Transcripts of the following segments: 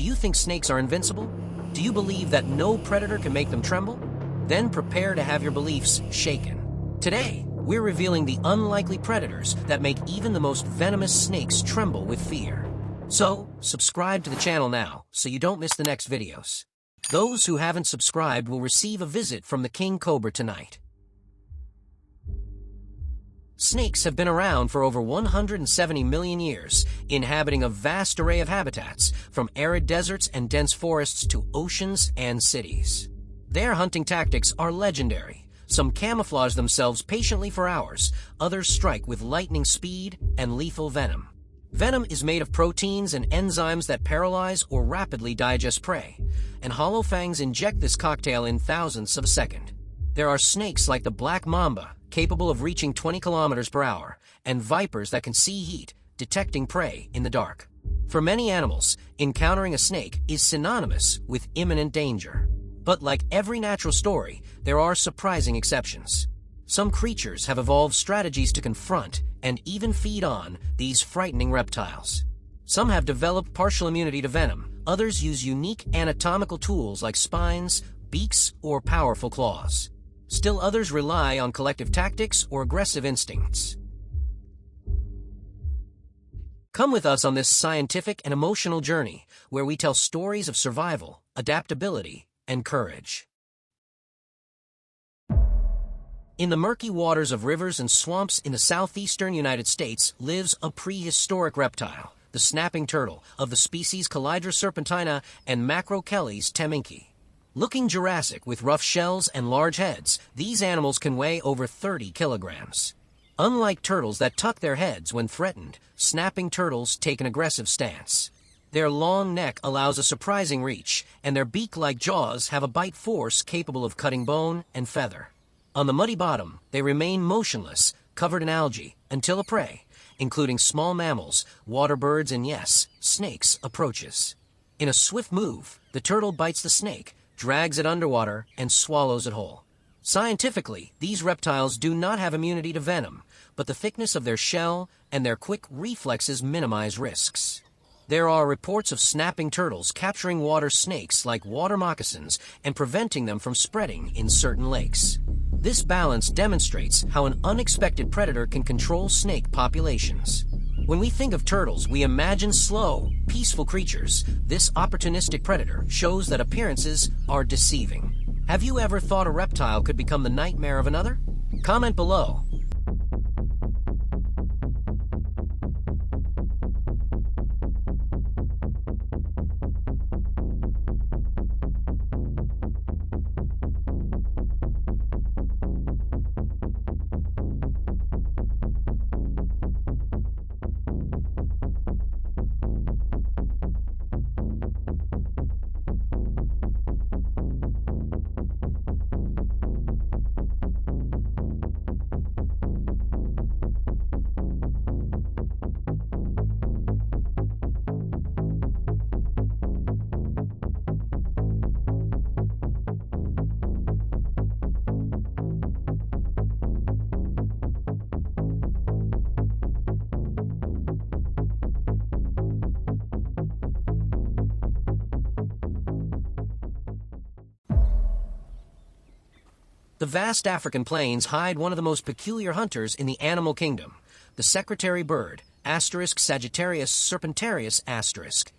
Do you think snakes are invincible? Do you believe that no predator can make them tremble? Then prepare to have your beliefs shaken. Today, we're revealing the unlikely predators that make even the most venomous snakes tremble with fear. So, subscribe to the channel now so you don't miss the next videos. Those who haven't subscribed will receive a visit from the King Cobra tonight. Snakes have been around for over 170 million years, inhabiting a vast array of habitats, from arid deserts and dense forests to oceans and cities. Their hunting tactics are legendary. Some camouflage themselves patiently for hours, others strike with lightning speed and lethal venom. Venom is made of proteins and enzymes that paralyze or rapidly digest prey, and hollow fangs inject this cocktail in thousandths of a second. There are snakes like the black mamba, capable of reaching 20 kilometers per hour, and vipers that can see heat, detecting prey in the dark. For many animals, encountering a snake is synonymous with imminent danger. But like every natural story, there are surprising exceptions. Some creatures have evolved strategies to confront and even feed on these frightening reptiles. Some have developed partial immunity to venom. Others use unique anatomical tools like spines, beaks, or powerful claws. Still others rely on collective tactics or aggressive instincts. Come with us on this scientific and emotional journey where we tell stories of survival, adaptability, and courage. In the murky waters of rivers and swamps in the southeastern United States lives a prehistoric reptile, the snapping turtle, of the species Calidra serpentina and Macrochelys temminki. Looking Jurassic with rough shells and large heads, these animals can weigh over 30 kilograms. Unlike turtles that tuck their heads when threatened, snapping turtles take an aggressive stance. Their long neck allows a surprising reach, and their beak-like jaws have a bite force capable of cutting bone and feather. On the muddy bottom, they remain motionless, covered in algae, until a prey, including small mammals, water birds, and yes, snakes, approaches. In a swift move, the turtle bites the snake, drags it underwater, and swallows it whole. Scientifically, these reptiles do not have immunity to venom, but the thickness of their shell and their quick reflexes minimize risks. There are reports of snapping turtles capturing water snakes like water moccasins and preventing them from spreading in certain lakes. This balance demonstrates how an unexpected predator can control snake populations. When we think of turtles, we imagine slow, peaceful creatures. This opportunistic predator shows that appearances are deceiving. Have you ever thought a reptile could become the nightmare of another? Comment below. The vast African plains hide one of the most peculiar hunters in the animal kingdom, the secretarybird, Sagittarius serpentarius*.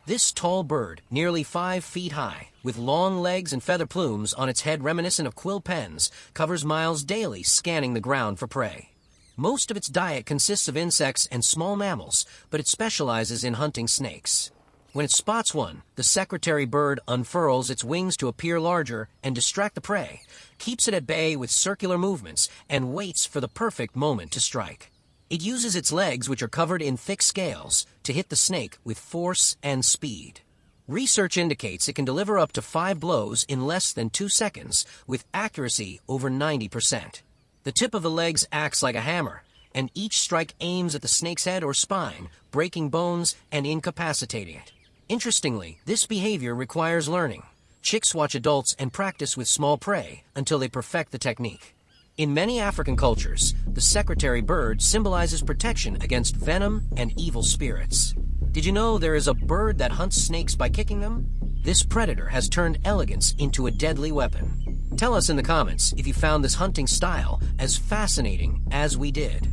This tall bird, nearly 5 feet high, with long legs and feather plumes on its head reminiscent of quill pens, covers miles daily scanning the ground for prey. Most of its diet consists of insects and small mammals, but it specializes in hunting snakes. When it spots one, the secretary bird unfurls its wings to appear larger and distract the prey, keeps it at bay with circular movements, and waits for the perfect moment to strike. It uses its legs, which are covered in thick scales, to hit the snake with force and speed. Research indicates it can deliver up to 5 blows in less than 2 seconds, with accuracy over 90%. The tip of the legs acts like a hammer, and each strike aims at the snake's head or spine, breaking bones and incapacitating it. Interestingly, this behavior requires learning. Chicks watch adults and practice with small prey until they perfect the technique. In many African cultures, the secretary bird symbolizes protection against venom and evil spirits. Did you know there is a bird that hunts snakes by kicking them? This predator has turned elegance into a deadly weapon. Tell us in the comments if you found this hunting style as fascinating as we did.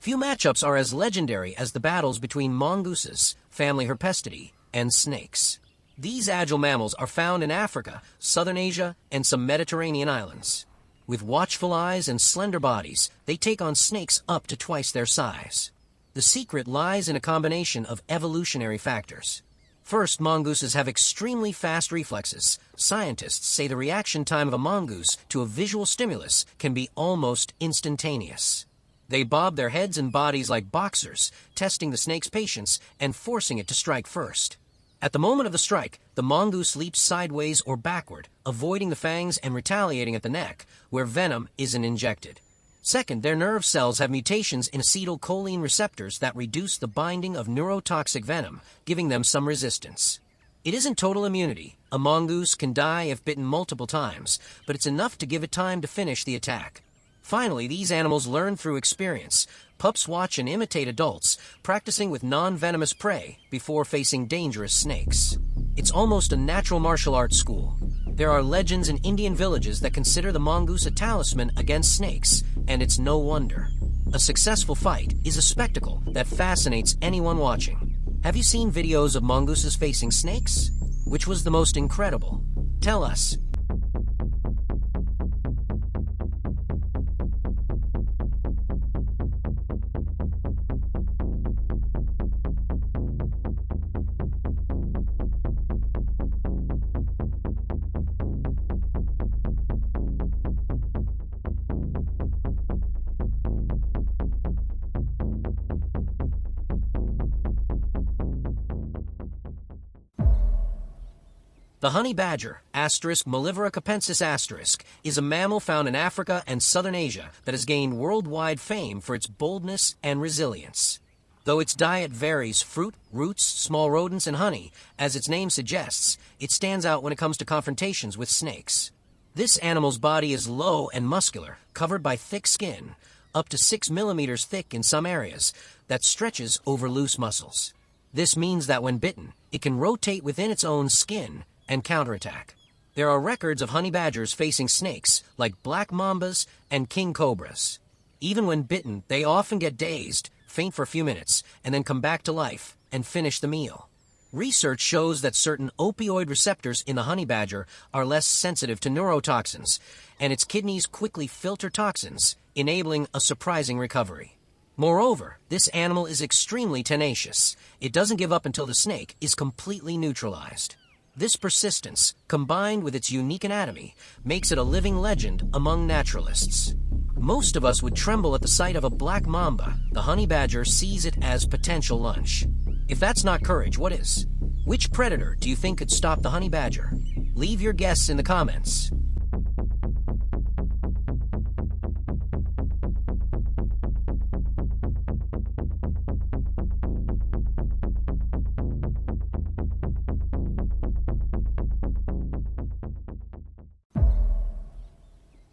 Few matchups are as legendary as the battles between mongooses, family Herpestidae, and snakes. These agile mammals are found in Africa, southern Asia, and some Mediterranean islands. With watchful eyes and slender bodies, they take on snakes up to twice their size. The secret lies in a combination of evolutionary factors. First, mongooses have extremely fast reflexes. Scientists say the reaction time of a mongoose to a visual stimulus can be almost instantaneous. They bob their heads and bodies like boxers, testing the snake's patience and forcing it to strike first. At the moment of the strike, the mongoose leaps sideways or backward, avoiding the fangs and retaliating at the neck, where venom isn't injected. Second, their nerve cells have mutations in acetylcholine receptors that reduce the binding of neurotoxic venom, giving them some resistance. It isn't total immunity. A mongoose can die if bitten multiple times, but it's enough to give it time to finish the attack. Finally, these animals learn through experience. Pups watch and imitate adults, practicing with non-venomous prey before facing dangerous snakes. It's almost a natural martial arts school. There are legends in Indian villages that consider the mongoose a talisman against snakes, and it's no wonder. A successful fight is a spectacle that fascinates anyone watching. Have you seen videos of mongooses facing snakes? Which was the most incredible? Tell us. The honey badger, Mellivora capensis *, is a mammal found in Africa and southern Asia that has gained worldwide fame for its boldness and resilience. Though its diet varies fruit, roots, small rodents, and honey, as its name suggests, it stands out when it comes to confrontations with snakes. This animal's body is low and muscular, covered by thick skin, up to 6 millimeters thick in some areas, that stretches over loose muscles. This means that when bitten, it can rotate within its own skin and counterattack. There are records of honey badgers facing snakes like black mambas and king cobras. Even when bitten, they often get dazed, faint for a few minutes, and then come back to life and finish the meal. Research shows that certain opioid receptors in the honey badger are less sensitive to neurotoxins, and its kidneys quickly filter toxins, enabling a surprising recovery. Moreover, this animal is extremely tenacious. It doesn't give up until the snake is completely neutralized. This persistence, combined with its unique anatomy, makes it a living legend among naturalists. Most of us would tremble at the sight of a black mamba. The honey badger sees it as potential lunch. If that's not courage, what is? Which predator do you think could stop the honey badger? Leave your guess in the comments.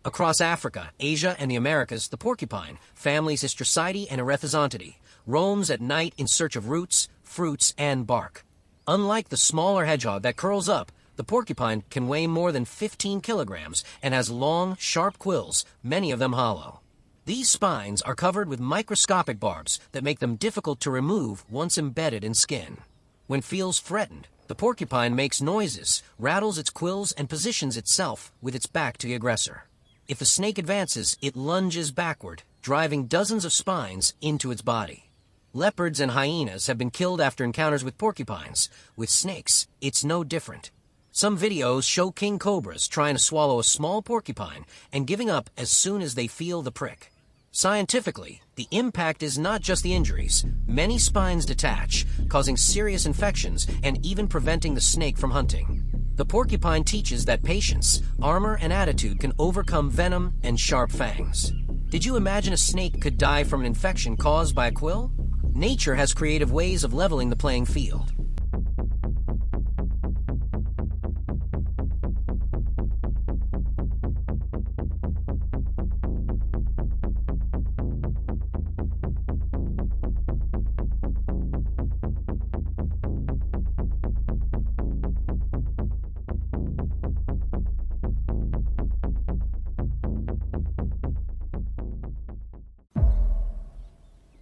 Across Africa, Asia, and the Americas, the porcupine, families Hystricidae and Erethizontidae, roams at night in search of roots, fruits, and bark. Unlike the smaller hedgehog that curls up, the porcupine can weigh more than 15 kilograms and has long, sharp quills, many of them hollow. These spines are covered with microscopic barbs that make them difficult to remove once embedded in skin. When feels threatened, the porcupine makes noises, rattles its quills, and positions itself with its back to the aggressor. If the snake advances, it lunges backward, driving dozens of spines into its body. Leopards and hyenas have been killed after encounters with porcupines. With snakes, it's no different. Some videos show king cobras trying to swallow a small porcupine and giving up as soon as they feel the prick. Scientifically, the impact is not just the injuries. Many spines detach, causing serious infections and even preventing the snake from hunting. The porcupine teaches that patience, armor, and attitude can overcome venom and sharp fangs. Did you imagine a snake could die from an infection caused by a quill? Nature has creative ways of leveling the playing field.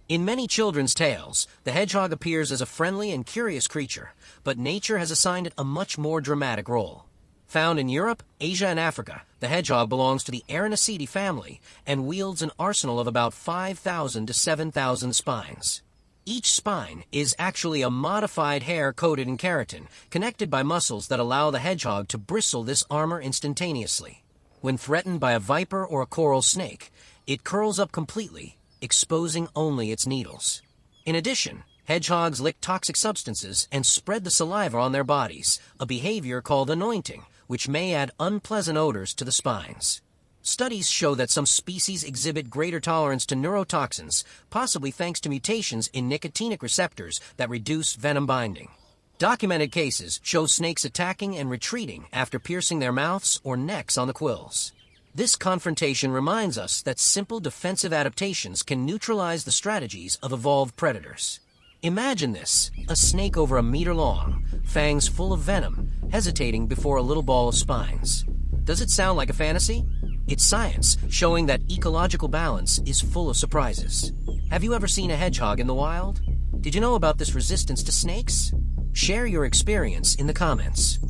In many children's tales, the hedgehog appears as a friendly and curious creature, but nature has assigned it a much more dramatic role. Found in Europe, Asia, and Africa, the hedgehog belongs to the Erinaceidae family and wields an arsenal of about 5,000 to 7,000 spines. Each spine is actually a modified hair coated in keratin, connected by muscles that allow the hedgehog to bristle this armor instantaneously. When threatened by a viper or a coral snake, it curls up completely, exposing only its needles. In addition, hedgehogs lick toxic substances and spread the saliva on their bodies, a behavior called anointing, which may add unpleasant odors to the spines. Studies show that some species exhibit greater tolerance to neurotoxins, possibly thanks to mutations in nicotinic receptors that reduce venom binding. Documented cases show snakes attacking and retreating after piercing their mouths or necks on the quills. This confrontation reminds us that simple defensive adaptations can neutralize the strategies of evolved predators. Imagine this, a snake over a meter long, fangs full of venom, hesitating before a little ball of spines. Does it sound like a fantasy? It's science, showing that ecological balance is full of surprises. Have you ever seen a hedgehog in the wild? Did you know about this resistance to snakes? Share your experience in the comments.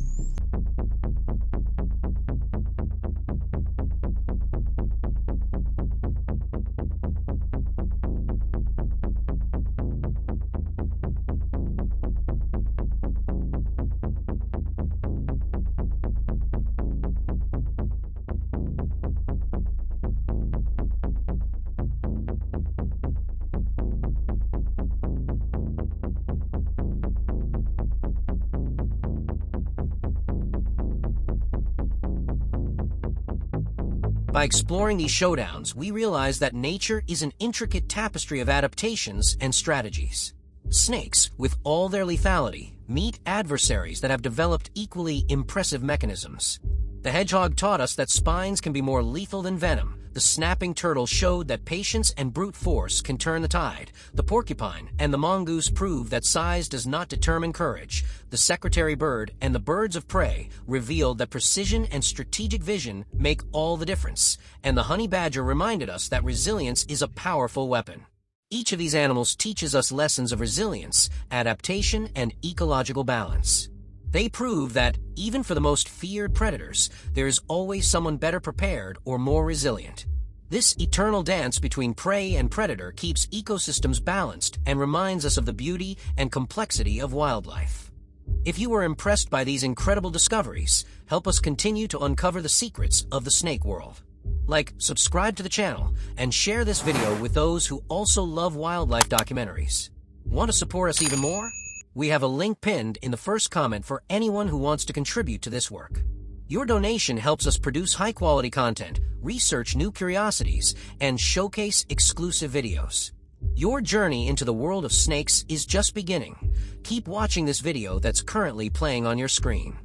By exploring these showdowns, we realize that nature is an intricate tapestry of adaptations and strategies. Snakes, with all their lethality, meet adversaries that have developed equally impressive mechanisms. The hedgehog taught us that spines can be more lethal than venom. The snapping turtle showed that patience and brute force can turn the tide. The porcupine and the mongoose proved that size does not determine courage. The secretarybird and the birds of prey revealed that precision and strategic vision make all the difference. And the honey badger reminded us that resilience is a powerful weapon. Each of these animals teaches us lessons of resilience, adaptation, and ecological balance. They prove that, even for the most feared predators, there is always someone better prepared or more resilient. This eternal dance between prey and predator keeps ecosystems balanced and reminds us of the beauty and complexity of wildlife. If you were impressed by these incredible discoveries, help us continue to uncover the secrets of the snake world. Like, subscribe to the channel, and share this video with those who also love wildlife documentaries. Want to support us even more? We have a link pinned in the first comment for anyone who wants to contribute to this work. Your donation helps us produce high-quality content, research new curiosities, and showcase exclusive videos. Your journey into the world of snakes is just beginning. Keep watching this video that's currently playing on your screen.